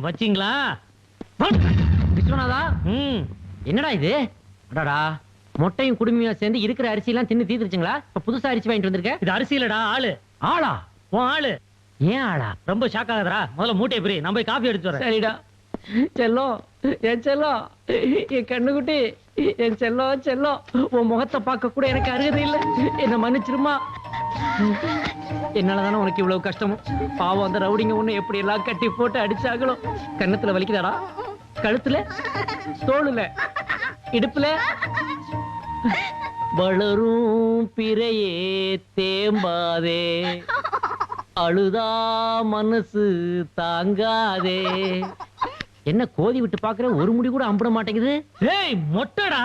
வச்சிங்களா விஸ்வநாதா? என்னடா இது? அடாடா, மொட்டையும் குடுமையும் சேர்ந்து இருக்கிற அரிசி எல்லாம் தின்னு தீர்த்துருச்சுங்களா? இப்ப புதுசா அரிசி வாங்கிட்டு வந்திருக்க? இது அரிசி இல்லடா, ஆளு. ஆளா? உன் ஆளு. ஏன் ஆளா? ரொம்ப ஷாக் ஆகுதுடா. முதல்ல மூட்டை பிரி, நான் போய் காபி எடுத்து வரேன். சரிடா. செல்லம், என் செல்லம், என் கண்ணுக்குட்டி, என் செல்லம் செல்லம், உன் முகத்தை பார்க்க கூட எனக்கு அருகதை இல்லை. என்ன மன்னிச்சிருமா. என்னாலதானே உனக்கு இவ்வளவு கஷ்டமும். பாவம் அந்த ரவுடிங்க ஒண்ணு எப்படி எல்லாம் கட்டி போட்டு அடிச்சாங்களோ. கன்னத்துல வலிக்குதாடா? கழுத்துல, தோளுல, இடுப்புல? வளரும் பிறையே தேம்பாதே, அழுதா மனசு தாங்காதே. என்ன கோதி விட்டு பாக்குற, ஒரு முடி கூட அம்பிட மாட்டேங்குது. ஏய் மொட்டடா.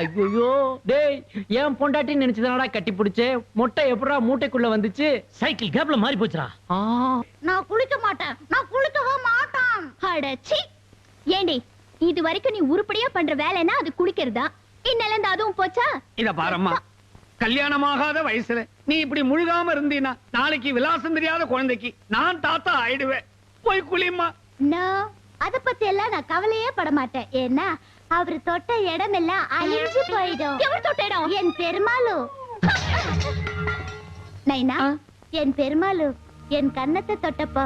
ஐயோ டேய், ஏன் பொண்டாட்டி நினைச்சதானடா கட்டி பிடிச்சே? மொட்டை எப்படா மூட்டைக்குள்ள வந்துச்சு? சைக்கிள் கேப்ல மாறி போச்சுடா. நான் குளிக்க மாட்டேன், நான் குளிக்கவே மாட்டேன். அடச்சி, ஏண்டி இது வரைக்கும் நீ உருப்படியா பண்ற வேலைன்னா அது குளிக்கிறதா? இன்னலந்து அதுவும் போச்சா? இத பாரம்மா, கல்யாணமாகாத வயசுல நீ இப்படி முழுகாம இருந்தீனா நாளைக்கு விலாசம் தெரியாத குழந்தைக்கு நான் தாத்தா ஆயிடுவேன். போய் குளிமா. அத பத்தி எல்லாம் நான் கவலையே பட மாட்டேன். ஏன்னா அவரு தொட்ட இடம் எல்லாம் அழிஞ்சு போயிடும். எவர் தொட்ட இடம்? என் பெருமாளு. நைனா, என் பெருமாளு என் கன்னத்தை தொட்டப்போ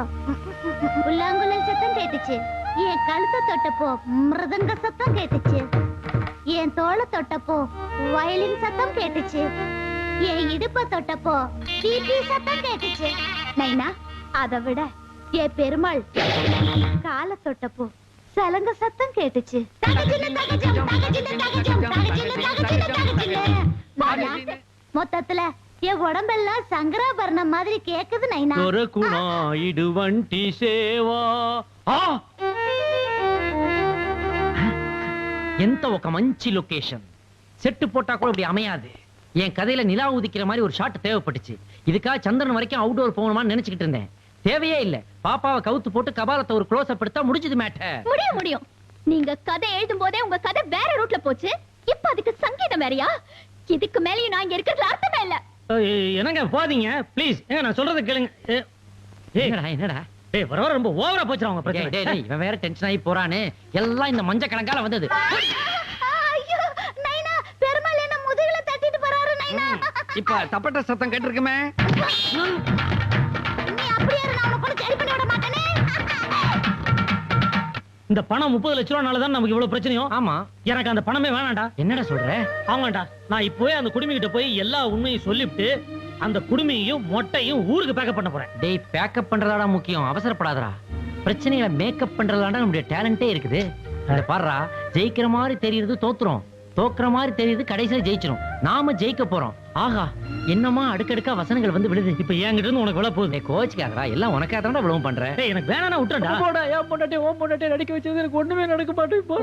புல்லாங்குழல் சத்தம் கேட்டுச்சு. என் கழுத்தை தொட்டப்போ மிருதங்க சத்தம் கேட்டுச்சு. என் தோளை தொட்டப்போ வயலின் சத்தம் கேட்டுச்சு. என் இடுப்பை தொட்டப்போ பீபி சத்தம் கேட்டுச்சு. நைனா, அதை விட என் பெருமாள் காலை தொட்டப்போ சலங்க சத்தம் கேட்டுச்சு. மொத்தத்துல என் உடம்பெல்லாம் சங்கராபரணம் மாதிரி கேக்குது நைனா. இடுவண்டி சேவா. ఎంత ఒక మంచి లొకేషన్. செட்டு போட்டா கூட இப்படி அமையாது. என் கதையில நிலா உதிக்கிற மாதிரி ஒரு ஷாட் தேவைப்பட்டுச்சு. இதுக்காக சந்திரன் வரைக்கும் அவுட்டோர் போகணுமான்னு நினைச்சுக்கிட்டு இருந்தேன். தேவையே இல்ல. பாப்பாவை கவுத்து போட்டு கபாலத்தை ஒரு க்ளோஸ் அப் எடுத்தா முடிஞ்சது மேட்டர். முடியும். நீங்க கதை எழுதும் போதே உங்க கதை வேற ரூட்ல போச்சு. இப்ப அதுக்கு சங்கீதம் வேறயா? இதுக்கு மேலயும் நான் இங்க இருக்கிறது அர்த்தமே இல்ல. என்னங்க போதீங்க ப்ளீஸ். ஏங்க நான் சொல்றத கேளுங்க. என்னடா ஏய் வர வர ரொம்ப ஓவரா போச்சுடா உங்க பிரச்சனை. டேய் இவன் வேற டென்ஷன் ஆகி போறானே. எல்லாம் இந்த மஞ்ச கணக்கால வந்தது. ஐயோ நைனா, பெருமாள் என்ன முதுகுல தட்டிட்டு போறாரு நைனா. இப்ப தப்பட்ட சத்தம் கேட்டிருக்குமே. நீ அப்படியே நான் உன்னை கொண்டு சரி பண்ணி விட மாட்டேனே. இந்த பணம் 30 லட்சம் ரூபாய்னால தான் நமக்கு இவ்வளவு பிரச்சனையும். ஆமா, எனக்கு அந்த பணமே வேணாம்டா. என்னடா சொல்ற? ஆமாண்டா, நான் இப்போவே அந்த குடுமி கிட்ட போய் எல்லா உண்மையும் சொல்லிவிட்டு அந்த குடுமியையும் மொட்டையும் ஊருக்கு பேக்கப் பண்ண போறேன். டேய், பேக்கப் பண்றதாடா முக்கியம், அவசரப்படாதடா. பிரச்சனைகளை மேக்கப் பண்றதாடா நம்முடைய டேலண்டே இருக்குது. அத பாருடா, ஜெயிக்கிற மாதிரி தெரியுது தோத்துறோம், தோக்குற மாதிரி தெரியுது கடைசியில ஜெயிச்சிரும். நாம ஜெயிக்க போறோம். ஆஹா, என்னமா அடுக்கடுக்கா வசனங்கள் வந்து விழுது. இப்ப என்கிட்ட இருந்து உனக்கு விழ போகுது. கோச்சுக்காதடா, எல்லாம் உனக்காக தான்டா விழவும் பண்றேன். டேய் எனக்கு வேணானா விட்டுறடா. போடா, ஏன் பொண்டாட்டி ஓம் பொண்டாட்டி நடிக்க வச்சது எனக்கு ஒண்ணுமே நடக்க மாட்டேங்குது போ.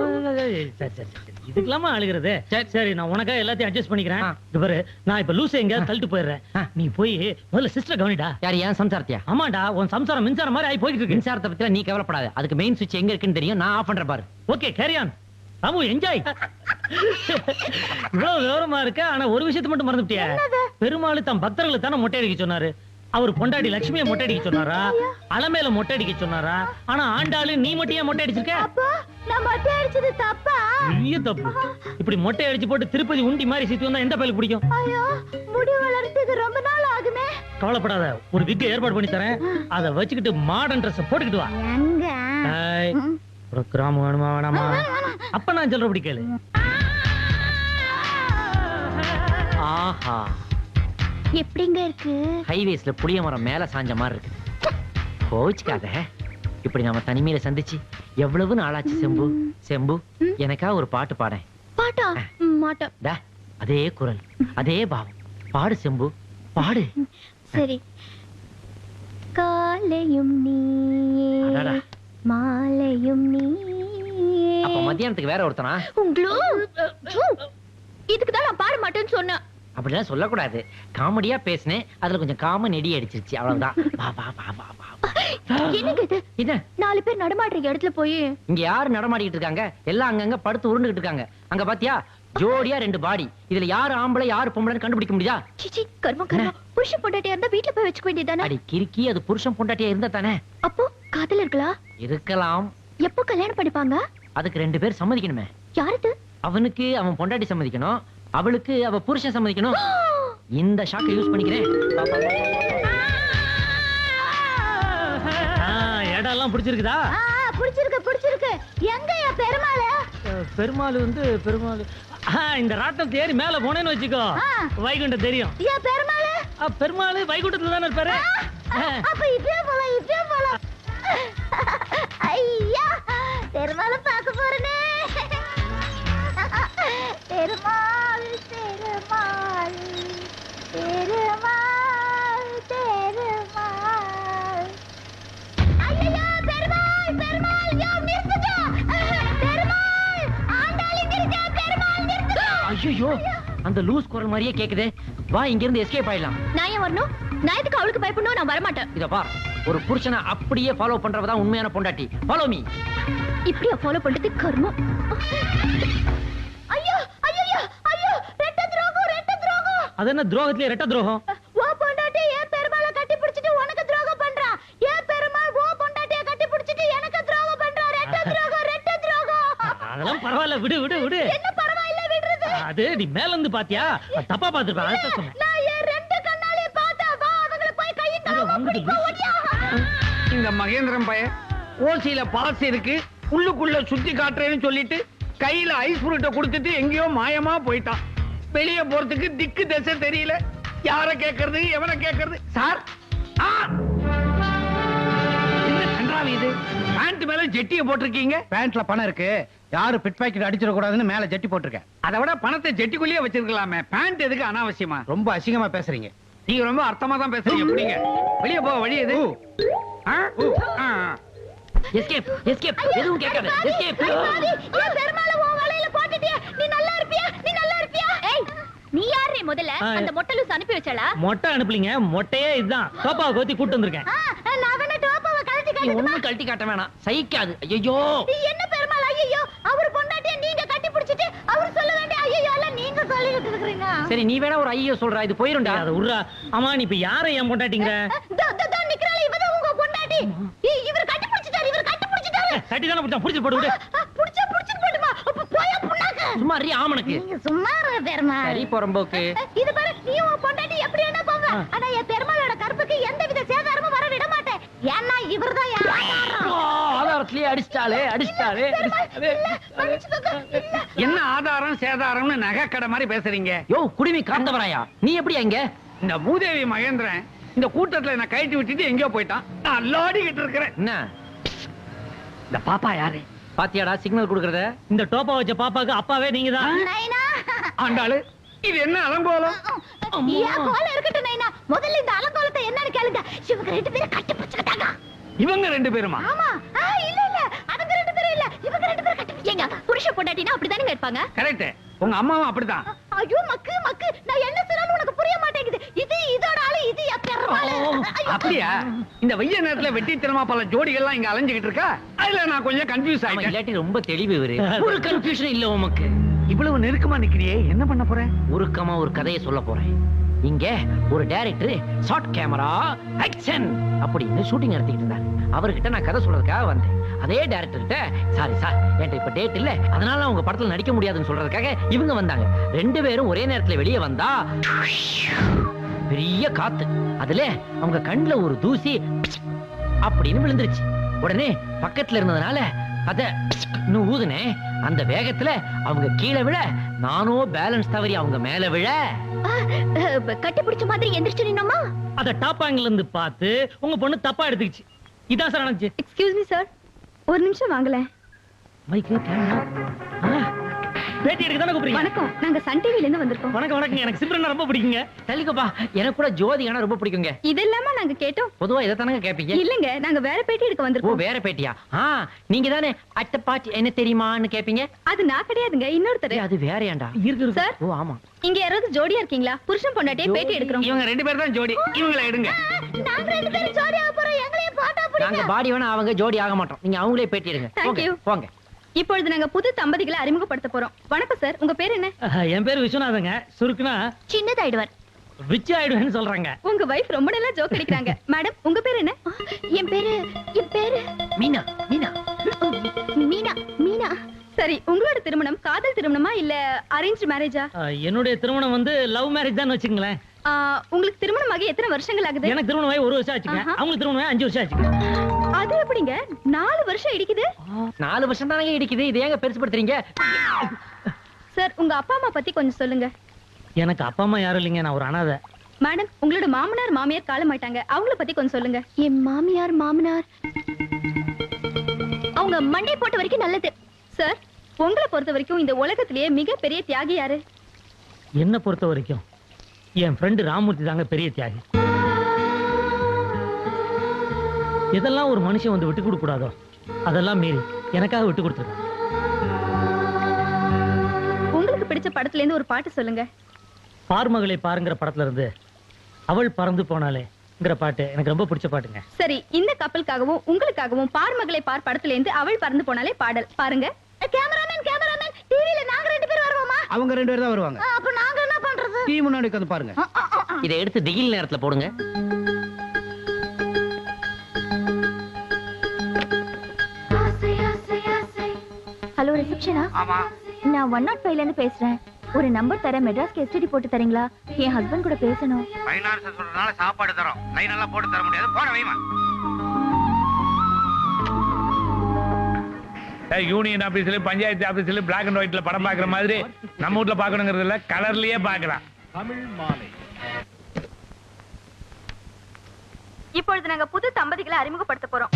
சரி இதுக்கெல்லாமா அழுகிறது? சரி நான் உனக்காக எல்லாத்தையும் அட்ஜஸ்ட் பண்ணிக்கிறேன். இது பாரு, நான் இப்ப லூஸ் எங்க தள்ளிட்டு போயிடுறேன். நீ போய் முதல்ல சிஸ்டர் கவனிடா. யார்? ஏன் சம்சாரத்தியா? ஆமாடா, உன் சம்சாரம் மின்சாரம் மாதிரி ஆகி போயிட்டு இருக்கு. மின்சாரத்தை பத்தி நீ கவலைப்படாத. அதுக்கு மெயின் சுவிட்ச் எங்க இருக்குன்னு தெரியும். நான் ஆஃப் பண்றேன் பாரு. Okay carry on. Ramu enjoy. இவ்வளவு விவரமா இருக்க, ஆனா ஒரு விஷயத்தை மட்டும் மறந்துட்டியா? பெருமாள் தம் பக்தர்களை தானே மொட்டை அடிக்க சொன்னாரு. அவர் பொண்டாடி லட்சுமியை மொட்டை அடிக்க சொன்னாரா, அலமேல மொட்டை அடிக்க சொன்னாரா? ஆனா ஆண்டாளு நீ மட்டும் ஏன் மொட்டை அடிச்சிருக்க? அப்பா, நான் மொட்டை அடிச்சது தப்பா? பெரிய தப்பு. இப்படி மொட்டை அடிச்சு போட்டு திருப்பதி உண்டி மாதிரி சுத்தி வந்தா எந்த பயலுக்கு பிடிக்கும்? ஐயோ, முடி வளர்த்தது ரொம்ப நாள் ஆகுமே. கவலைப்படாத, ஒரு விக் ஏற்பாடு பண்ணி தரேன். அதை வச்சுக்கிட்டு மாடர்ன் ட்ரெஸ் போட்டுக்கிட்டு வா. எங்க ஒரு கிராமம் வேணுமா வேணாமா? அப்ப நான் சொல்றபடி கேளு. ஆஹா, எப்படிங்க இருக்கு? ஹைவேஸ்ல புளிய மரம் மேல சாஞ்ச மாதிரி இருக்கு. கோச்சுக்காத. இப்படி நம்ம தனிமையில சந்திச்சு எவ்வளவு நாளாச்சு செம்பு. செம்பு, எனக்கா ஒரு பாட்டு பாடேன். பாட்டா? மாட்டோம். டா, அதே குரல், அதே பாவம். பாடு செம்பு, பாடு. சரி. காலையும் நீயே மாலையும் நீயே. அப்ப மத்தியானத்துக்கு வேற ஒருத்தனா? இதுக்கு தான் நான் பாட மாட்டேன்னு சொன்னேன். அப்படிலாம் சொல்லக்கூடாது. காமெடியா பேசினேன், அதுல கொஞ்சம் காம நெடி அடிச்சிருச்சு, அவ்வளவுதான். வா வா வா வா வா. என்னங்க இது? என்ன? 4 பேர் நடமாடுற இடத்துல போய் இங்க யாரு நடமாடிட்டு இருக்காங்க? எல்லாம் அங்கங்க படுத்து உருண்டுகிட்டு இருக்காங்க. அங்க பாத்தியா? ஜோடியா 2 பாடி. இதுல யாரு ஆம்பளை யாரு பொம்பளைன்னு கண்டுபிடிக்க முடியா? சிச்சி கர்மம் கர்மம். புருஷன் பொண்டாட்டியா இருந்தா வீட்ல போய் வச்சுக்க வேண்டியதானே? அடி கிறுக்கி, அது புருஷன் பொண்டாட்டியா இருந்தா தானே? அப்போ காதல் இருக்கலாம். இருக்கலாம். எப்போ கல்யாணம் பண்ணிப்பாங்க? அதுக்கு 2 பேர் சம்மதிக்கணுமே. யாருக்கு? அவனுக்கு அவன் பொண்டாட்டி சம்மதிக்கணும், அவளுக்கு அவ புருஷன் சம்மதிக்கணும். இந்த ஷாக்கை யூஸ் பண்ணிக்கிறேன். இடம்லாம் பிடிச்சிருக்குதா? புடிச்சிருக்கு புடிச்சிருக்கு. எங்கயா பெருமாள்? பெருமாள் வந்து பெருமாள் இந்த ராட்டம் தேறி மேல போனேன்னு வச்சுக்கோ, வைகுண்டம் தெரியும். ஏன் பெருமாள்? பெருமாள் வைகுண்டத்துல தானே இருப்பாரு. அப்ப இப்படியே போலாம் இப்படியே போலாம். ஐயா பெருமாளை பார்க்க போறேனே. பெருமாள் பெருமாள் பெருமாள் பெருமாள். ஐயா பெருமாள் பெருமாள் யோ நிறுத்துங்க. பெருமாள் ஆண்டாளி நிறுத்து. பெருமாள் நிறுத்து. ஐயோ, அந்த லூஸ் குரல் மாதிரியே கேக்குதே. வா, இங்க இருந்து எஸ்கேப் ஆயிடலாம். நான் ஏன் வரணும்? நான் எதுக்கு அவளுக்கு பயப்படணும்? நான் வரமாட்டேன். இத பார், ஒரு புருஷனை அப்படியே ஃபாலோ பண்றவதான் உண்மையான பொண்டாட்டி. Follow me. இப்படியா ஃபாலோ பண்றது கர்மம். ஐயோ ஐயோ ஐயோ, ரெட்ட துரோகம் ரெட்ட துரோகம். அது என்ன துரோகத்திலே ரெட்ட துரோகம்? ஓ பொண்டாட்டி ஏன் பெருமாளை கட்டி பிடிச்சிட்டு உனக்கு துரோகம் பண்றா? ஏன் பெருமாள் ஓ பொண்டாட்டியை கட்டி பிடிச்சிட்டு எனக்கு துரோகம் பண்றா? ரெட்ட துரோகம் ரெட்ட துரோகம். அதெல்லாம் பரவாயில்ல, விடு விடு விடு. என்ன பரவாயில்ல விடுறது? அது நீ மேல இருந்து பாத்தியா? தப்பா பாத்துருப்ப. அதான் சொன்னேன். நான் ஏன் 2 கண்ணாலே பார்த்தா வா அவங்கள போய் கையை இந்த மகேந்திரன் பையன் ஓசியில பாஸ் இருக்கு, உள்ளுக்குள்ள சுத்தி காட்டுறேன்னு சொல்லிட்டு கையில ஐஸ் புருட்டை கொடுத்துட்டு எங்கேயோ மாயமா போயிட்டான். வெளியே போறதுக்கு திக்கு திசை தெரியல. யார கேக்குறது எவனை கேக்குறது? சார் என்ன கன்றாவி இது? பேண்ட் மேல ஜெட்டியை போட்டிருக்கீங்க. பேண்ட்ல பணம் இருக்கு, யாரு பிட் பாக்கெட் அடிச்சிட கூடாதுன்னு மேல ஜெட்டி போட்டிருக்கேன். அதை விட பணத்தை ஜெட்டிக்குள்ளேயே வச்சிருக்கலாமே. பேண்ட் எதுக்கு அனாவசியமா? ரொம்ப அசிங்கமா பேசுறீங்க. நீங்க ரொம்ப அர்த்தமா தான் பேசுறீங்க. எப்படிங்க வெளியே போக வழி எது? Escape escape. எதுவும் கேட்காத. எஸ்கேப். ஏன் பெருமாளை ஓ வலையில போட்டுட்டியா? நீ நல்லா இருப்பியா? நீ நல்லா இருப்பியா? ஏய் நீ யாரே முதல்ல? அந்த மொட்டை லூஸ் அனுப்பி வச்சளா? மொட்டை அனுப்பலீங்க, மொட்டையே இதுதான். சோபாவை கோத்தி கூட்டு வந்திருக்கேன். நான் வேணா டோப்பாவை கழட்டி நீ காட்டுமா? ஒண்ணும் கழட்டி காட்ட வேணாம், சகிக்காது. ஐயோ, நீ என்ன பெருமாள்? ஐயோ அவர் பொண்டாட்டியை நீங்க கட்டி பிடிச்சிட்டு அவர் சொல்ல வேண்டிய ஐயோ எல்லாம் நீங்க சொல்லிட்டு இருக்கீங்க. சரி நீ வேணா ஒரு ஐயோ சொல்றா, இது போயிரும்டா. அதை உர்றா. ஆமா, நீ இப்ப யாரை ஏன் பொண்டாட்டிங்கிற? தோ நிக்கறாளே, இவதான் உங்க பொண்டாட்டி. இவர் கட்டி பிடிச்சிட்டாரு, இவர் கட்டி பிடிச்சிட்டாரு. சட்டி தானே பிடிச்சா, பிடிச்சு போட்டு விடு. புடிச்சு போடுமா? அப்ப போயா புண்ணாக்கு. சும்மா அறி ஆமனுக்கு. நீங்க சும்மா இருங்க பெருமாள். சரி பொறம்போக்கு. இது பாரு, நீ உன் பொண்டாட்டி எப்படி என்ன போங்க. ஆனா என் பெருமாளோட கற்புக்கு எந்தவித சேதாரமும் வர விட மாட்டேன். ஏன்னா இவர்தான் என் ஆதாரம். ஆதாரத்திலேயே அடிச்சிட்டாலே அடிச்சிட்டாலே. என்ன ஆதாரம் சேதாரம்னு நகை கடை மாதிரி பேசுறீங்க? யோ குடிமி காந்தவராயா, நீ எப்படி அங்க? இந்த பூதேவி மகேந்திரன் இந்த கூட்டத்துல என்ன கழட்டி விட்டுட்டு எங்கேயோ போயிட்டான். நான் அல்லாடிக்கிட்டு இருக்கிறேன். என்ன இந்த பாப்பா யாரு? பாத்தியாடா சிக்னல் கொடுக்கறத? இந்த டோப்பா வச்ச பாப்பாக்கு அப்பாவே நீங்க தான். நைனா ஆண்டாளு, இது என்ன அலங்கோலம்? ஏன் கோலம் இருக்கட்டும் நைனா, முதல்ல இந்த அலங்கோலத்தை என்னன்னு கேளுங்க. இவங்க 2 பேரும் கட்டி பிடிச்சிட்டாங்க. இவங்க 2 பேருமா? ஆமா. இல்ல இல்ல, அவங்க 2 பேரும் இல்ல, இவங்க 2 பேரும் கட்டி பிடிச்சாங்க. புருஷ பொண்டாட்டினா அப்படிதானே இருப்பாங்க. கரெக்ட். உங்க அம்மாவும் அப்படிதான். ஐயோ மக்கு மக்கு, நான் என்ன சொன்னாலும் உனக்கு புரிய மாட்டேங்குது. இது இதோட ஆளு, இது என் பெருமாள். அப்படியா? இந்த வெய்ய நேரத்துல வெட்டித்தனமா பல ஜோடிகள்லாம் இங்க அலைஞ்சுகிட்டு இருக்கா. அதுல நான் கொஞ்சம் கன்ஃபியூஸ் ஆமா, ஆயிட்டேன். இல்லாட்டி ரொம்ப தெளிவு இவரு. ஒரு கன்ஃபியூஷன் இல்ல உமக்கு. இவ்வளவு நெருக்கமா நிக்கிறியே, என்ன பண்ண போற? உருக்கமா ஒரு கதையை சொல்ல போறேன். இங்க ஒரு டைரக்டர் ஷார்ட் கேமரா ஆக்சன் அப்படின்னு ஷூட்டிங் நடத்திட்டு இருந்தார். அவர்கிட்ட நான் கதை சொல்றதுக்காக வந்தேன். அதே டைரக்டர் கிட்ட சாரி சார், என்கிட்ட இப்ப டேட் இல்ல, அதனால அவங்க படத்துல நடிக்க முடியாதுன்னு சொல்றதுக்காக இவங்க வந்தாங்க. 2 பேரும் ஒரே நேரத்துல வெளியே வந்தா பெரிய காத்து. அதுல அவங்க கண்ணுல ஒரு தூசி அப்படின்னு விழுந்துருச்சு. உடனே பக்கத்துல இருந்ததுனால அத ஊதுனே. அந்த வேகத்துல அவங்க கீழே விழ, நானோ பேலன்ஸ் தவறி அவங்க மேல விழ. கட்டி பிடிச்ச மாதிரி எந்திரிச்சு நின்னோமா? அத டாப் ஆங்கிள் இருந்து பார்த்து உங்க பொண்ணு தப்பா எடுத்துக்கிச்சு. இதான் சார் நடந்துச்சு. எக்ஸ்கியூஸ் மீ சார், ஒரு நிமிஷம் வாங்கல. மைக்கு பேட்டி எடுக்க தானே கூப்பிடுறீங்க? வணக்கம், நாங்க சன் டிவில இருந்து வந்திருக்கோம். வணக்கம் வணக்கம். எனக்கு சிம்ரன் ரொம்ப பிடிக்குங்க. தள்ளிக்கப்பா, எனக்கு கூட ஜோதிகானா ரொம்ப பிடிக்குங்க. இதெல்லாமா நாங்க கேட்டோம்? பொதுவா இதை தானங்க கேப்பீங்க? இல்லங்க, நாங்க வேற பேட்டி எடுக்க ஓ வந்திருக்கோம். வேற பேட்டியா? நீங்க தானே அட்ட பாட்டு என்ன தெரியுமான்னு கேப்பீங்க? அது நான் கிடையாதுங்க, இன்னொருத்தர். அது வேறயாண்டா? இருக்கு சார், ஓ ஆமா. இங்க யாராவது ஜோடியா இருக்கீங்களா? புருஷன் பொண்டாட்டியே பேட்டி எடுக்கிறோம். இவங்க 2 பேர் தான் ஜோடி. இவங்கள எடுங்க. நாங்க 2 பேரும் ஜோடியா போறோம். எங்களையும் போட்டா நாங்க பிடிங்க. பாடி வேணா, அவங்க ஜோடி ஆக மாட்டோம். நீங்க அவங்களே பேட்டி எடுங்க. Thank போங்க, you. போங்க. இப்பொழுது நாங்க புது தம்பதிகளை அறிமுகப்படுத்த போறோம். வணக்கம் சார், உங்க பேர் என்ன? என் பேரு விஸ்வநாதங்க. சுருக்குனா சின்னதாயிடுவார். விச்சு ஆயிடுவேன்னு சொல்றாங்க. உங்க வைஃப் ரொம்ப நல்லா ஜோக் அடிக்கிறாங்க. மேடம், உங்க பேர் என்ன? என் பேரு மீனா மீனா மீனா. மீனா. சரி, உங்களோட திருமணம் காதல் திருமணமா இல்ல அரேஞ்ச் மேரேஜா? என்னுடைய திருமணம் வந்து லவ் மேரேஜ் தான் வச்சுங்களேன். உங்களுக்கு திருமணமாகி எத்தனை வருஷங்கள் ஆகுது? எனக்கு திருமணம் ஆகி 1 வருஷம் ஆச்சுங்க. ஆஹா. அவங்களுக்கு திருமணம் ஆகி 5 வருஷம் ஆச்சுங்க. அது எப்படிங்க 4 வருஷம் இடிக்குது? 4 வருஷம் தானே இடிக்குது, இது ஏங்க பெருசுபடுத்துறீங்க? சார், உங்க அப்பா அம்மா பத்தி கொஞ்சம் சொல்லுங்க. எனக்கு அப்பா அம்மா யாரும் இல்லைங்க, நான் ஒரு அனாதை. மேடம், உங்களோட மாமனார் மாமியார் காலமாயிட்டாங்க, அவங்கள பத்தி கொஞ்சம் சொல்லுங்க. என் மாமியார் அவங்க மண்டை போட்ட வரைக்கும் நல்லது. சார், உங்களை பொறுத்த வரைக்கும் இந்த உலகத்திலேயே மிகப்பெரிய தியாகி யாரு? என்ன பொறுத்த வரைக்கும் என் ஃப்ரெண்டு ராமூர்த்தி தாங்க பெரிய தியாகி. எதெல்லாம் ஒரு மனுஷன் வந்து விட்டு கொடுக்க கூடாதோ அதெல்லாம் மீறி எனக்காக விட்டு கொடுத்துருக்கான். உங்களுக்கு பிடிச்ச படத்துல இருந்து ஒரு பாட்டு சொல்லுங்க. பார்மகளை பாருங்கிற படத்துல இருந்து அவள் பறந்து போனாலேங்கிற பாட்டு எனக்கு ரொம்ப பிடிச்ச பாட்டுங்க. சரி, இந்த கப்பலுக்காகவும் உங்களுக்காகவும் பார்மகளை பார் படத்துல இருந்து அவள் பறந்து போனாலே பாடல் பாருங்க. கேமராமேன் டிவில நாங்க 2 பேர் வருவோமா? அவங்க 2 பேர் தான் வருவாங்க. அப்ப நாங்க என்ன பண்றது? டீ முன்னாடி உட்கார்ந்து பாருங்க. இதை எடுத்து திகில் நேரத்துல போடுங்க. ஹலோ, ரிசப்ஷனா? ஆமா. நான் 105ல இருந்து பேசுறேன். ஒரு நம்பர் தரேன், மெட்ராஸ்க்கு எஸ்டிடி போட்டு தரீங்களா? என் ஹஸ்பண்ட் கூட பேசணும். ஃபைனான்ஸ் சொல்றதுனால சாப்பாடு தரோம், லைன் எல்லாம் போட்டு தர முடியாது. போட வைமா. யூனியன் ஆபீஸ்ல, பஞ்சாயத்து ஆபீஸ்ல பிளாக் அண்ட் ஒயிட்ல படம் பாக்குற மாதிரி நம்ம வீட்ல பாக்கணுங்கிறது இல்ல, கலர்லயே பாக்கலாம். இப்பொழுது நாங்க புது தம்பதிகளை அறிமுகப்படுத்த போறோம்.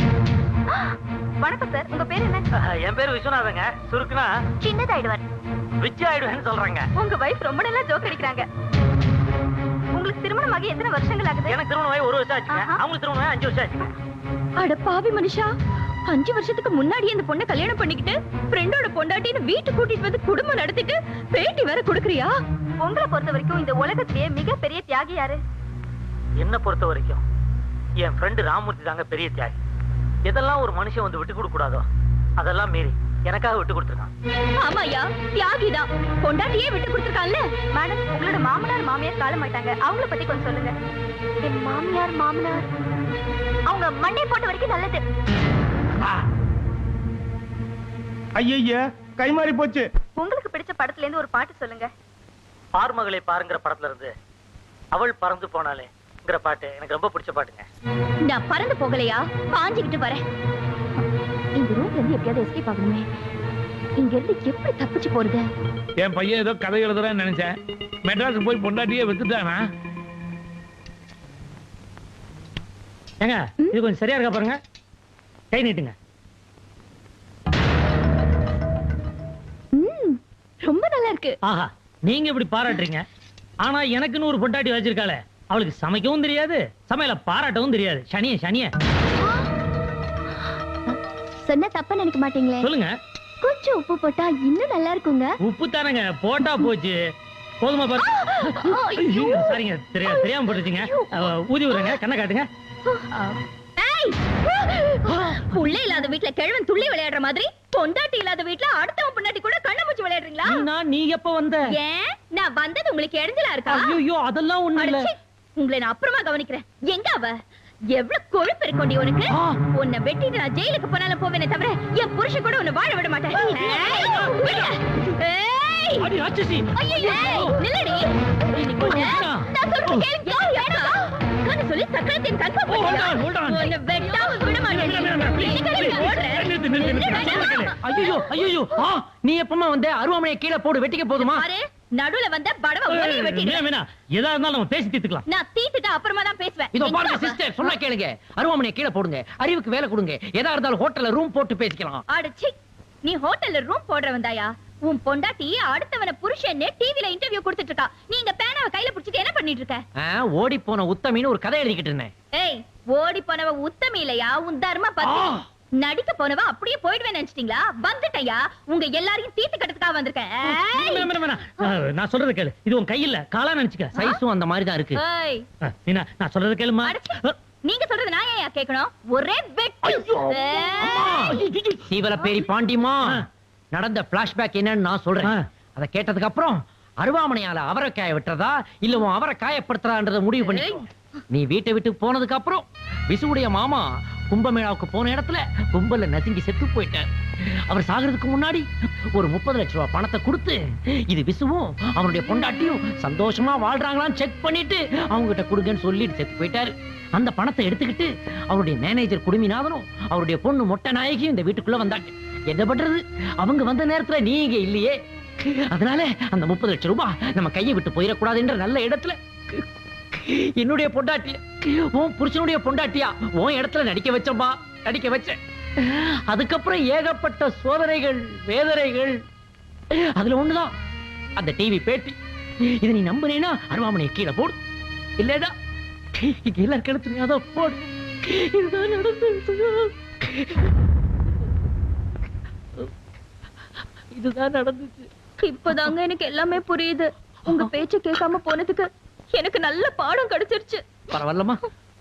வணக்கம் சார், உங்க பேர் என்ன? என் பேரு விஸ்வநாதங்க. சுருக்குனா சின்னதாயிடுவார். விச்சு ஆயிடுவேன்னு சொல்றாங்க. உங்க வைஃப் ரொம்ப நல்லா ஜோக் அடிக்கிறாங்க. உங்களுக்கு திருமணமாகி எத்தனை வருஷங்கள் ஆகுது? எனக்கு திருமணம் ஆகி 1 வருஷம் ஆச்சுங்க. ஆஹா. அவங்களுக்கு திருமணம் ஆகி 5 வருஷம் ஆச்சுங்க. அட பாவி மனுஷா, 5 வருஷத்துக்கு முன்னாடி இந்த பொண்ணை கல்யாணம் பண்ணிக்கிட்டு ஃப்ரெண்டோட பொண்டாட்டின்னு வீட்டுக்கு கூட்டிட்டு வந்து குடும்பம் நடத்திட்டு பேட்டி வேற கொடுக்கறியா? உங்களை பொறுத்த வரைக்கும் இந்த உலகத்திலேயே மிகப்பெரிய தியாகி யாரு? என்ன பொறுத்த வரைக்கும் என் ஃப்ரெண்டு ராமூர்த்தி தாங்க பெரிய தியாகி. எதெல்லாம் ஒரு மனுஷன் வந்து விட்டு கொடுக்க கூடாதோ அதெல்லாம் மீறி எனக்காக விட்டு கொடுத்துருக்கான். ஆமாயா, தியாகிதான். பொண்டாட்டியே விட்டு கொடுத்துருக்கான்ல. மேடம், உங்களோட மாமனார் மாமியார் காலமாயிட்டாங்க, அவங்கள பத்தி கொஞ்சம் சொல்லுங்க. என் மாமியார் அவங்க மண்டை போட்ட வரைக்கும் நல்லது. ஐயய்ய, கை மாறி போச்சு. உங்களுக்கு பிடிச்ச படத்துல இருந்து ஒரு பாட்டு சொல்லுங்க. பார்மகளை பாருங்கிற படத்துல இருந்து அவள் பறந்து போனாலேங்கிற பாட்டு எனக்கு ரொம்ப பிடிச்ச பாட்டுங்க. நான் பறந்து போகலையா, பாஞ்சுக்கிட்டு வரேன். இந்த ரூம்ல இருந்து எப்படியாவது எஸ்கேப் ஆகணுமே. இங்க இருந்து எப்படி தப்பிச்சு போறது? என் பையன் ஏதோ கதை எழுதுறான்னு நினைச்சேன். மெட்ராஸுக்கு போய் பொண்டாட்டியே வித்துட்டானா? ஏங்க, இது கொஞ்சம் சரியா இருக்கா பாருங்க. கை நீட்டுங்க. ரொம்ப நல்லா இருக்கு. ஆஹா, நீங்க இப்படி பாராட்டுறீங்க. ஆனா எனக்குன்னு ஒரு பொண்டாட்டி வச்சிருக்காளே, அவளுக்கு சமைக்கவும் தெரியாது, சமையல பாராட்டவும் தெரியாது. சனிய சனிய சொன்ன தப்பா நினைக்க மாட்டீங்களே? சொல்லுங்க. கொஞ்சம் உப்பு போட்டா இன்னும் நல்லா இருக்குங்க. உப்பு தானங்க, போட்டா போச்சு. போதுமா பாரு. ஐயோ, சரிங்க, தெரியாம போட்டுச்சுங்க. ஊதி விடுறேங்க, கண்ணை காட்டுங்க. புள்ள இல்லாத வீட்ல கிழவன் துள்ளி விளையாடுற மாதிரி பொண்டாட்டி இல்லாத வீட்ல அடுத்தவன் பொண்டாட்டி கூட கண்ணை மூச்சு விளையாடுறீங்களா? நீ எப்ப வந்த? ஏன் நான் வந்தது உங்களுக்கு இடைஞ்சலா இருக்கா? ஐயோ, அதெல்லாம் ஒண்ணு இல்ல. அடச்சே, உங்களை நான் அப்புறமா கவனிக்கிறேன். எங்க அவ? எவ்வளவு கொழுப்பு இருக்கோண்டி உனக்கு. உன்னை வெட்டிட்டு நான் ஜெயிலுக்கு போனாலும் போவேனே தவிர என் புருஷன் கூட உன்னை வாழ விட மாட்டேன். அடி ராட்சசி. ஏய், நில்லடி. இன்னைக்கு உன்னை நான் சொல்றது கேளுங்க. வேணாம். நான் சொல்லி சக்கரத்தின் கல்ப போடுறியா? உன்னை வெட்டாம விட மாட்டேன். ஐயோ ஐயோ, நீ எப்பமா வந்த? அருவாமனையை கீழே போடு, வெட்டிக்க போதுமா? பாரு, நடுவுல வந்த படவ ஓடி வெட்டிடு. எதா இருந்தாலும் நம்ம பேசி தீர்த்துக்கலாம். நான் தீத்துட்டு அப்புறமா தான் பேசுவேன். இதோ பாருங்க சிஸ்டர், சொன்னா கேளுங்க. அருவாமனையை கீழே போடுங்க, அறிவுக்கு வேலை கொடுங்க. எதா இருந்தாலும் ஹோட்டல்ல ரூம் போட்டு பேசிக்கலாம். அடச்சி, நீ ஹோட்டல்ல ரூம் போடுறவந்தாயா? உன் பொண்டாட்டி அடுத்தவன புருஷன் டிவில இன்டர்வியூ கொடுத்துட்டு இருக்கா. நீங்க பேனாவை கையில புடிச்சிட்டு என்ன பண்ணிட்டு இருக்க? ஓடி போன உத்தமின்னு ஒரு கதை எழுதிக்கிட்டு இருந்தேன். ஏய், ஓடி போனவ உத்தமி இல்லையா, உன் தர்ம பத்தி. நடிக்க போனவ அப்படியே போயிடுவேன் நினைச்சிட்டீங்களா? வந்துட்டயா, உங்க எல்லாரையும் தீர்த்து கட்டத்துக்காக வந்திருக்கேன். நான் சொல்றது கேளு, இது உன் கையில காலா நினைச்சுக்க. சைஸும் அந்த மாதிரி தான் இருக்கு. நான் சொல்றது கேளுமா. நீங்க சொல்றது நான் ஏன் கேட்கணும்? ஒரே வெட்டு. சீவல பேரி பாண்டிமா, நடந்த பிளாஷ்பேக் என்னன்னு நான் சொல்றேன். அதை கேட்டதுக்கு அப்புறம் அருவாமனையால அவரைக்காய விட்டுறதா இல்ல உன் அவரை காயப்படுத்துறான்றத முடிவு பண்ணி நீ வீட்டை விட்டு போனதுக்கு அப்புறம் விசுவுடைய மாமா கும்பமேளாவுக்கு போன இடத்துல கும்பல்ல நசுங்கி செத்து போயிட்டார். அவர் சாகிறதுக்கு முன்னாடி ஒரு 30 லட்சம் ரூபாய் பணத்தை கொடுத்து இது விசுவும் அவருடைய பொண்டாட்டியும் சந்தோஷமா வாழ்றாங்களான்னு செக் பண்ணிட்டு அவங்க கிட்ட கொடுங்கன்னு சொல்லிட்டு செத்து போயிட்டாரு. அந்த பணத்தை எடுத்துக்கிட்டு அவருடைய மேனேஜர் குடுமிநாதனும் அவருடைய பொண்ணு மொட்டை நாயகியும் இந்த வீட்டுக்குள்ள வந்தாங்க. என்ன பண்றது, அவங்க வந்த நேரத்துல நீங்க இல்லையே. அதனால அந்த 30 லட்சம் ரூபாய் நம்ம கையை விட்டு போயிடக்கூடாதுன்ற நல்ல இடத்துல என்னுடைய பொண்டாட்டிய உன் புருஷனுடைய பொண்டாட்டியா உன் இடத்துல நடிக்க வச்சம்பா, நடிக்க வச்ச. அதுக்கப்புறம் ஏகப்பட்ட சோதனைகள் வேதனைகள். அதுல ஒண்ணுதான் அந்த டிவி பேட்டி. இதை நீ நம்பினேனா அருவாமனையை கீழே போடு, இல்லடா இங்க எல்லாரும் கிடத்துறீங்க அதை போடு. இதுதான் நடந்துச்சு, இதுதான் நடந்துச்சு. இப்பதாங்க எனக்கு எல்லாமே புரியுது. உங்க பேச்ச கேட்காம போனதுக்கு எனக்கு நல்ல பாடம் கிடைச்சிருச்சு. பரவாயில்லமா,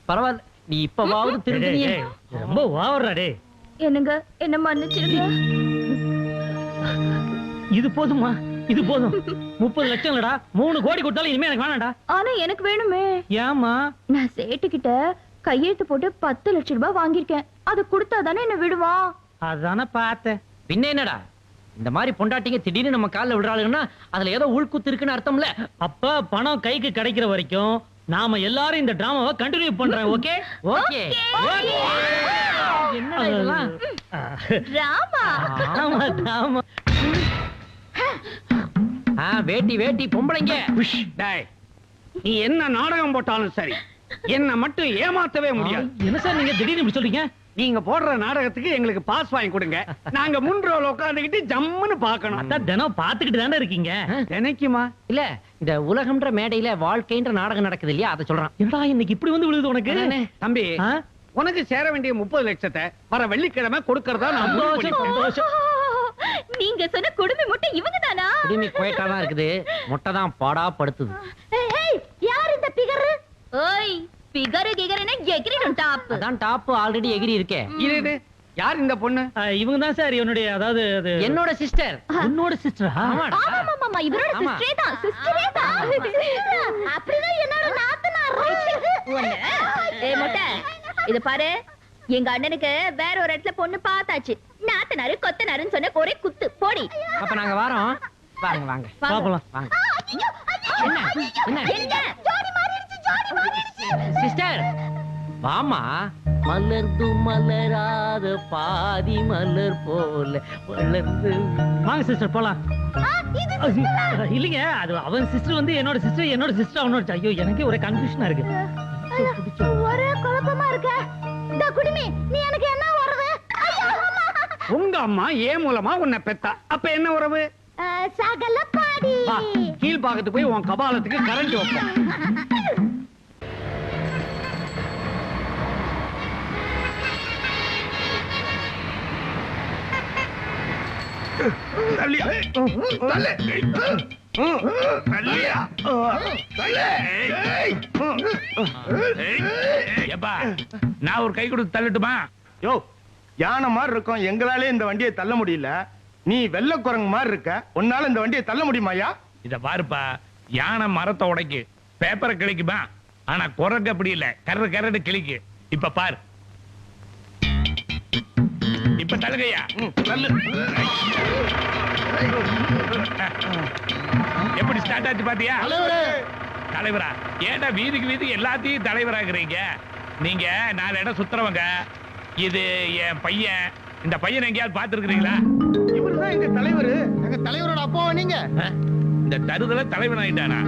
பரவாயில்ல. நீ இப்பவாவது திருந்தினியே. ரொம்ப ஓவர்டா டேய். என்னங்க, என்ன மன்னிச்சிருங்க. இது போதுமா, இது போதும். 30 லட்சம் இல்லடா, 3 கோடி கொடுத்தாலும் இனிமே எனக்கு வேணாம்டா. ஆனா எனக்கு வேணுமே. ஏமா? நான் சேட்டுக்கிட்ட கையெழுத்து போட்டு 10 லட்சம் ரூபாய் வாங்கியிருக்கேன். அது கொடுத்தாதானே என்ன விடுவான். அதானே பார்த்தேன். பின்ன என்னடா, இந்த மாதிரி பொண்டாட்டிங்க திடீர்னு நம்ம கால்ல விடுறாளுன்னா அதுல ஏதோ உள்குத்து இருக்குன்னு அர்த்தம்ல. அப்ப பணம் கைக்கு கிடைக்கிற வரைக்கும் நாம எல்லாரும் இந்த டிராமாவை கண்டினியூ பண்றோம். Okay okay. என்னடா இதெல்லாம்? ராமா, ஆமா ஆமா. வேட்டி வேட்டி பொம்பளைங்க. டேய், நீ என்ன நாடகம் போட்டாலும் சரி, என்ன மட்டும் ஏமாத்தவே முடியாது. என்ன சார் நீங்க திடீர்னு இப்படி சொல்றீங்க? நீங்க போடுற நாடகத்துக்கு எங்களுக்கு பாஸ் வாங்கி கொடுங்க. நாங்க முன்ரோல உட்கார்ந்துகிட்டு ஜம்முன்னு பாக்கணும். அதான் தினம் பாத்துக்கிட்டு தானே இருக்கீங்க. தினைக்குமா? இல்ல, இந்த உலகம்ன்ற மேடையில வாழ்க்கைன்ற நாடகம் நடக்குது இல்லையா, அதை சொல்றான். என்னடா இன்னைக்கு இப்படி வந்து விழுது உனக்கு? தம்பி, உனக்கு சேர வேண்டிய 30 லட்சத்தை வர வெள்ளிக்கிழமை கொடுக்கறதா நான் முடிவு பண்ணிட்டேன். நீங்க சொன்ன குடுமி முட்டை இவங்க தானா? குடுமி குயட்டா தான் இருக்குது, முட்டை தான் பாடா படுத்துது. யார் இந்த பிகர்? ஓய், பிகர் கிகர்னு எகிரிடும் டாப். அதான் டாப் ஆல்ரெடி எகிரி இருக்கே. இது யார் இந்த பொண்ணு? இவங்க தான் சார் என்னுடைய, அதாவது என்னோட சிஸ்டர். உன்னோட சிஸ்டரா? ஆமா, இவரோட சிஸ்டரே தான். சிஸ்டரே தான். அப்படிதான் என்னோட நாத்தனார். ஏய் மொட்டை, இது பாரு, எங்க அண்ணனுக்கு வேற ஒரு இடத்துல பொண்ணு பார்த்தாச்சு. நாத்தனாரு கொத்தனாருன்னு சொன்ன ஒரே குத்து போடி. அப்ப நாங்க வரோம். வாங்க வாங்க பாப்பலாம். வாங்க. என்ன சிஸ்டர், வாமா. மலர்ந்து மலராத பாதி மலர் போல வளர்ந்து. வாங்க சிஸ்டர் போலாம். இல்லைங்க, அது அவன் சிஸ்டர் வந்து என்னோட சிஸ்டர், என்னோட சிஸ்டர் அவனோட. ஐயோ எனக்கே ஒரே கன்ஃபியூஷனா இருக்கு. ஒரே குழப்பமா இருக்கு. இந்த குடுமி, நீ எனக்கு என்ன உறவு? உங்க அம்மா ஏன் மூலமா உன்னை பெத்தா, அப்ப என்ன உறவு? சகல பாடி. வா, கீழ் பாகத்துக்கு போய் உன் கபாலத்துக்கு கரண்ட் வைப்போம். நான் ஒரு கை கொடுத்து தள்ளட்டுமா? யோ, யானை மாதிரி இருக்கும், எங்களாலே இந்த வண்டியை தள்ள முடியல. நீ வெள்ளை குரங்கு மாதிரி இருக்க, உன்னால இந்த வண்டியை தள்ள முடியுமாயா? இத பாருப்பா, யானை மரத்தை உடைக்கு, பேப்பரை கிழிக்குமா, ஆனா குரங்கு அப்படி இல்ல, கர்ற கரடு கிழிக்கு. இப்ப பாரு, இப்ப தள்ளுகையா. எப்படி ஸ்டார்ட் ஆச்சு பாத்தியா? தலைவரா, ஏன்டா வீதிக்கு வீதிக்கு எல்லாத்தையும் தலைவராக்குறீங்க? நீங்க 4 இடம் சுத்துறவங்க. இது என் பையன். இந்த பையன் எங்கேயாவது பாத்துருக்கீங்களா? இவருதான் எங்க தலைவர். எங்க தலைவரோட அப்பாவா நீங்க? இந்த தருதல தலைவன் ஆயிட்டானா?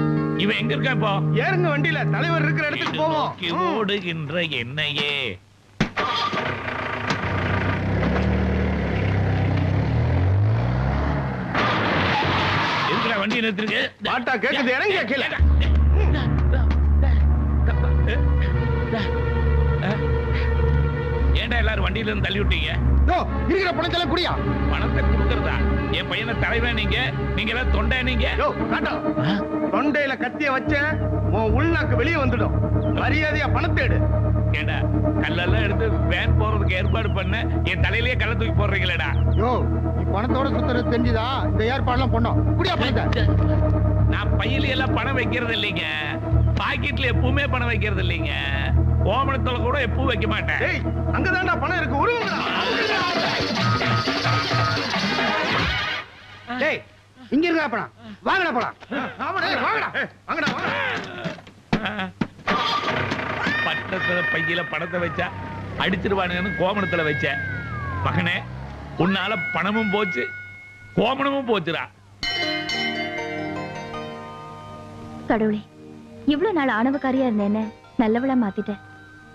இவன் எங்க இருக்கா இப்போ? ஏறுங்க வண்டியில, தலைவர் இருக்கிற இடத்துக்கு போவோம். ஓடுகின்ற என்னையே இருக்கிற வண்டி நிறுத்திருக்கு. பாட்டா கேக்குது, இறங்கி கீழே. ஏன்டா எல்லாரும் வண்டியில இருந்து தள்ளி விட்டீங்க? இருக்கிற பணத்தெல்லாம் குடியா? பணத்தை கொடுக்கறதா? என் பையனை தலைவன் நீங்க, நீங்க எல்லாம் தொண்டை நீங்க. யோ, காட்டா. தொண்டையில கத்திய வச்ச உன் உள்நாக்கு வெளியே வந்துடும். மரியாதையா பணத்தை எடு. ஏடா கல்லெல்லாம் எடுத்து வேன் போறதுக்கு ஏற்பாடு பண்ண என் தலையிலேயே கல்ல தூக்கி போடுறீங்களேடா. யோ நீ பணத்தோட சுத்துறது தெரிஞ்சுதா இந்த ஏற்பாடுலாம் பண்ணோம். குடியா பணத்தை. நான் பையில எல்லாம் பணம் வைக்கிறது இல்லைங்க, பாக்கெட்ல எப்பவுமே பணம் வைக்கிறது இல்லைங்க, கோமணத்துல கூட எப்பவும் வைக்க மாட்டேன். ஏய் அங்கதான்டா பணம் இருக்கு. டேய் இங்க இருக்கா பணம். வாங்கடா போலாம். ஆமாடா வாங்கடா. வாங்கடா வாங்க. பட்டத்துல பையில பணத்தை வச்சா அடிச்சிருவானுங்கன்னு கோமணத்துல வச்சேன். மகனே உன்னால பணமும் போச்சு கோமணமும் போச்சுடா. கடவுளே, இவ்வளவு நாள் ஆணவக்காரியா இருந்தேன்னு நல்லவளா மாத்திட்டேன்.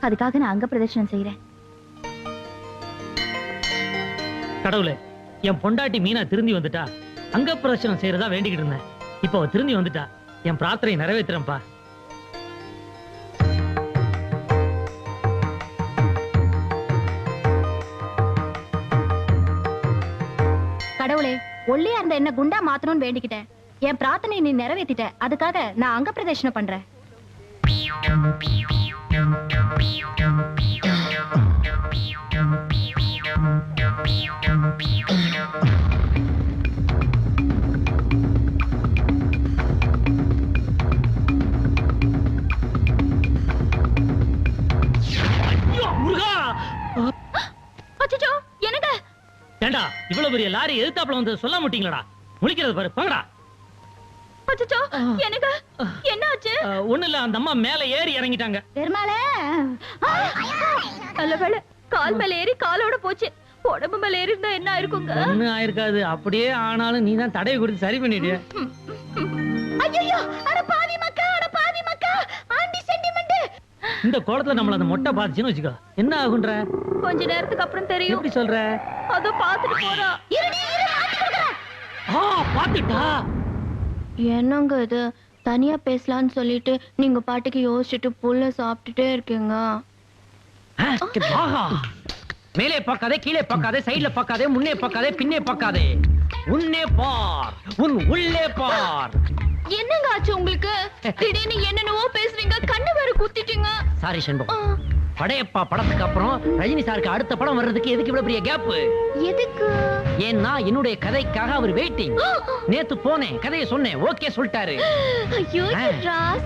அதுக்காக நான் அங்க பிரதர்ஷனம் செய்யறேன். கடவுளே, என் பொண்டாட்டி மீனா திருந்தி வந்துட்டா. அங்க பிரதர்ஷனம் செய்யறதா வேண்டிக்கிட்டு இருந்தேன். இப்போ அவ திருந்தி வந்துட்டா. என் பிரார்த்தனை நிறைவேற்றுறேன்ப்பா. கடவுளே, ஒல்லியா இருந்த என்ன குண்டா மாத்தணும்னு வேண்டிக்கிட்டேன். என் பிரார்த்தனை நீ நிறைவேத்திட்ட. அதுக்காக நான் அங்க பிரதர்ஷனம் பண்றேன். அச்சச்சோ, என்னங்க? ஏண்டா இவ்வளவு பெரிய லாரி எதிர்த்தாப்புல வந்து சொல்ல மாட்டீங்களா? முழிக்கிறது பாரு. வாங்கடா. அச்சச்சோ, என்னங்க? என்னாச்சு? ஒண்ணு இல்ல, அந்த அம்மா மேல ஏறி இறங்கிட்டாங்க. பெருமாளே, நல்ல வேளை கால் மேல ஏறி காலோட போச்சு. உடம்பு மேல ஏறி இருந்தா என்ன ஆயிருக்குங்க? ஒண்ணும் ஆயிருக்காது. அப்படியே ஆனாலும் நீ தான் தடையை கொடுத்து சரி பண்ணிடு. ஐயோ, அட பாவி மக்கா, அட பாவி மக்கா, ஆண்டி சென்டிமெண்ட். இந்த கோலத்துல நம்மள அந்த மொட்டை பாத்துச்சுன்னு வச்சுக்கோ, என்ன ஆகுன்ற? கொஞ்ச நேரத்துக்கு அப்புறம் தெரியும். எப்படி சொல்ற? அதோ பாத்துட்டு போறா. பாத்துட்டா? என்னங்க இது? தனியா பேசலாம்னு சொல்லிட்டு நீங்க பாட்டுக்கு யோசிச்சுட்டு புல்ல சாப்பிட்டுட்டே இருக்கீங்க. ஆஹா, மேலே பார்க்காதே, கீழே பார்க்காதே, சைடுல பார்க்காதே, முன்னே பார்க்காதே, பின்னே பார்க்காதே, உன்னே பார், உன் உள்ளே பார். என்னங்க ஆச்சு உங்களுக்கு? திடீர்னு என்னென்னவோ பேசுறீங்க, கண்ணு வேற குத்திட்டீங்க. சாரி சண்பகம், படையப்பா படத்துக்கு அப்புறம் ரஜினி சாருக்கு அடுத்த படம் வர்றதுக்கு எதுக்கு இவ்வளவு பெரிய கேப்? எதுக்கு? ஏன்னா என்னுடைய கதைக்காக அவர் வெயிட்டிங். நேத்து போனேன், கதையை சொன்னேன், ஓகே சொல்லிட்டாரு. ஐயோ,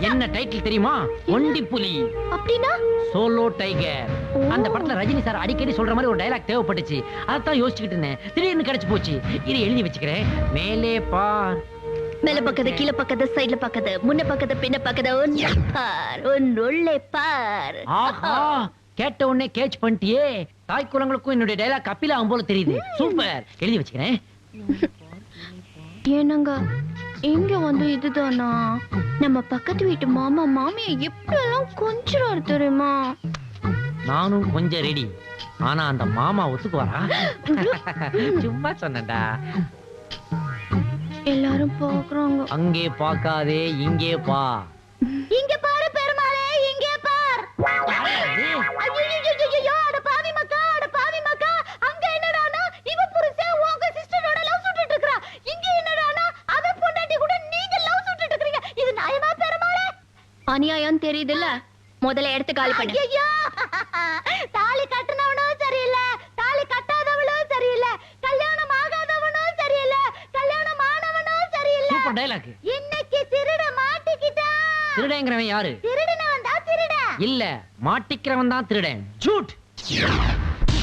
என்ன டைட்டில் தெரியுமா? ஒண்டி புலி. அப்படின்னா சோலோ டைகர். அந்த படத்துல ரஜினி சார் அடிக்கடி சொல்ற மாதிரி ஒரு டயலாக் தேவைப்பட்டுச்சு. அதான் யோசிச்சுக்கிட்டு இருந்தேன், திடீர்னு கிடைச்சு போச்சு. இது எழுதி வச்சுக்கிறேன். மேலே பார், மேல பக்கத்து, கீழே பக்கத்து, சைடுல பக்கத்து, முன்ன பக்கத்து, பின்ன பக்கத்து, ஒன்னு பார், ஒன்னுள்ளே பார். ஆஹா, கேட்ட உடனே கேட்ச் பண்ணிட்டியே. தாய் குலங்களுக்கும் என்னுடைய டயலாக் அப்பீல் ஆகும் போல தெரியுது. சூப்பர், எழுதி வச்சுக்கிறேன். ஏனங்க இங்க வந்து இதுதானா? நம்ம பக்கத்து வீட்டு மாமா மாமியை எப்படியெல்லாம் கொஞ்சம் தெரியுமா? நானும் கொஞ்சம் ரெடி. ஆனா அந்த மாமா ஒத்துக்குவாரா? சும்மா சொன்னடா. எல்லாரும் பாக்குறாங்க. அங்கே பார்க்காதே, இங்கே பா. இங்க பாரு பெருமாளே, இங்க பார். ஐயோ, அட பாவி மக்கா, அட பாவி மக்கா. அங்க என்னடானா இவ புருஷன் உங்க சிஸ்டரோட லவ் சுட்டிட்டு இருக்கறா. இங்க என்னடானா அவ பொண்டாட்டி கூட நீங்க லவ் சுட்டிட்டு இருக்கீங்க. இது நியாயமா பெருமாளே? அநியாயம் தெரியுதுல்ல? முதல்ல எடுத்து காலி பண்ணு. ஐயோ, தாலி கட்டனவனும் சரியில்லை, தாலி கட்டாதவளும் சரியில்லை, கல்யாணம் ஆகாதவனும் சரியில்லை, கல்யாணம் ஆனவனும் சரியில்லை. Super dialogue. இன்னைக்கு திருட மாட்டிக்கிட்டான். திருடங்கிறவன் யாரு? திருடனவன் தான் திருட. இல்ல, மாட்டிக்கிறவன் தான் திருடன். ஜூட்.